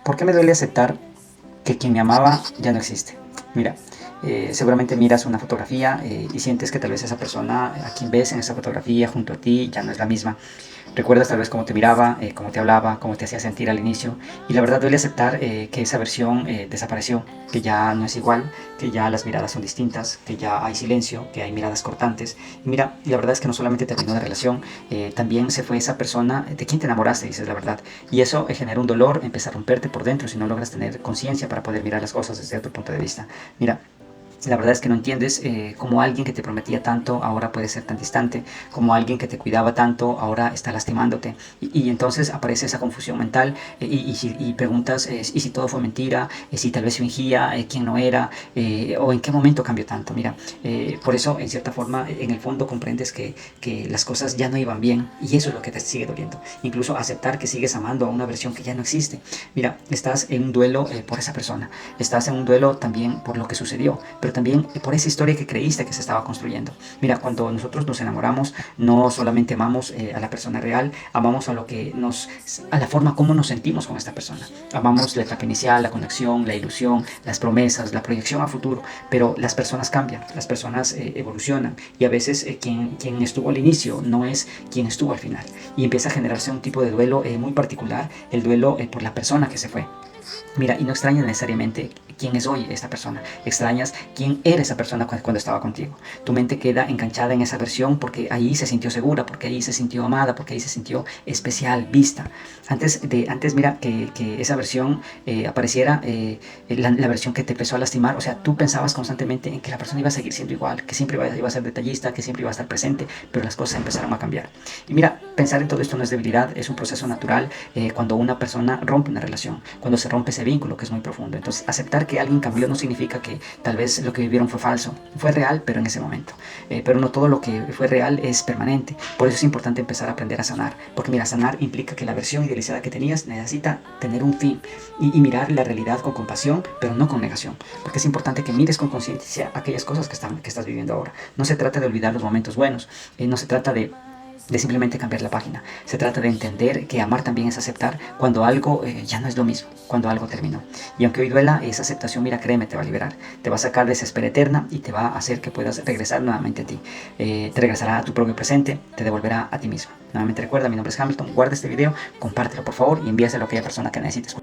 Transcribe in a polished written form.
¿Por qué me duele aceptar que quien me amaba ya no existe? Mira, seguramente miras una fotografía y sientes que tal vez esa persona a quien ves en esa fotografía junto a ti ya no es la misma. Recuerdas tal vez cómo te miraba, cómo te hablaba, cómo te hacía sentir al inicio. Y la verdad duele aceptar que esa versión desapareció, que ya no es igual, que ya las miradas son distintas, que ya hay silencio, que hay miradas cortantes. Y mira, la verdad es que no solamente terminó la relación, también se fue esa persona de quien te enamoraste, dices la verdad. Y eso genera un dolor, empieza a romperte por dentro si no logras tener conciencia para poder mirar las cosas desde otro punto de vista. Mira, la verdad es que no entiendes cómo alguien que te prometía tanto ahora puede ser tan distante, como alguien que te cuidaba tanto ahora está lastimándote. Y entonces aparece esa confusión mental y preguntas, ¿y si todo fue mentira? ¿Si tal vez fingía? ¿Quién no era? ¿O en qué momento cambió tanto? Mira, por eso en cierta forma en el fondo comprendes que las cosas ya no iban bien y eso es lo que te sigue doliendo. Incluso aceptar que sigues amando a una versión que ya no existe. Mira, estás en un duelo por esa persona, estás en un duelo también por lo que sucedió, pero también por esa historia que creíste que se estaba construyendo. Mira, cuando nosotros nos enamoramos, no solamente amamos a la persona real, amamos a la forma como nos sentimos con esta persona. Amamos la etapa inicial, la conexión, la ilusión, las promesas, la proyección a futuro, pero las personas cambian, las personas evolucionan y a veces quien estuvo al inicio no es quien estuvo al final y empieza a generarse un tipo de duelo muy particular, el duelo por la persona que se fue. Mira, y no extrañas necesariamente quién es hoy esta persona, extrañas quién era esa persona cuando estaba contigo. Tu mente queda enganchada en esa versión porque ahí se sintió segura, porque ahí se sintió amada, porque ahí se sintió especial, vista. Antes mira, que esa versión apareciera, la versión que te empezó a lastimar, o sea, tú pensabas constantemente en que la persona iba a seguir siendo igual, que siempre iba a ser detallista, que siempre iba a estar presente, pero las cosas empezaron a cambiar. Y mira, pensar en todo esto no es debilidad, es un proceso natural cuando una persona rompe una relación, cuando se rompe ese vínculo que es muy profundo. Entonces, aceptar que alguien cambió no significa que tal vez lo que vivieron fue falso, fue real, pero en ese momento. Pero no todo lo que fue real es permanente. Por eso es importante empezar a aprender a sanar, porque mira, sanar implica que la versión idealizada que tenías necesita tener un fin y mirar la realidad con compasión, pero no con negación, porque es importante que mires con conciencia aquellas cosas que estás viviendo ahora. No se trata de olvidar los momentos buenos, no se trata de simplemente cambiar la página. Se trata de entender que amar también es aceptar cuando algo ya no es lo mismo, cuando algo terminó. Y aunque hoy duela, esa aceptación, mira, créeme, te va a liberar. Te va a sacar de esa espera eterna y te va a hacer que puedas regresar nuevamente a ti. Te regresará a tu propio presente, te devolverá a ti mismo. Nuevamente recuerda, mi nombre es Hamilton, guarda este video, compártelo por favor y envíaselo a aquella persona que necesites.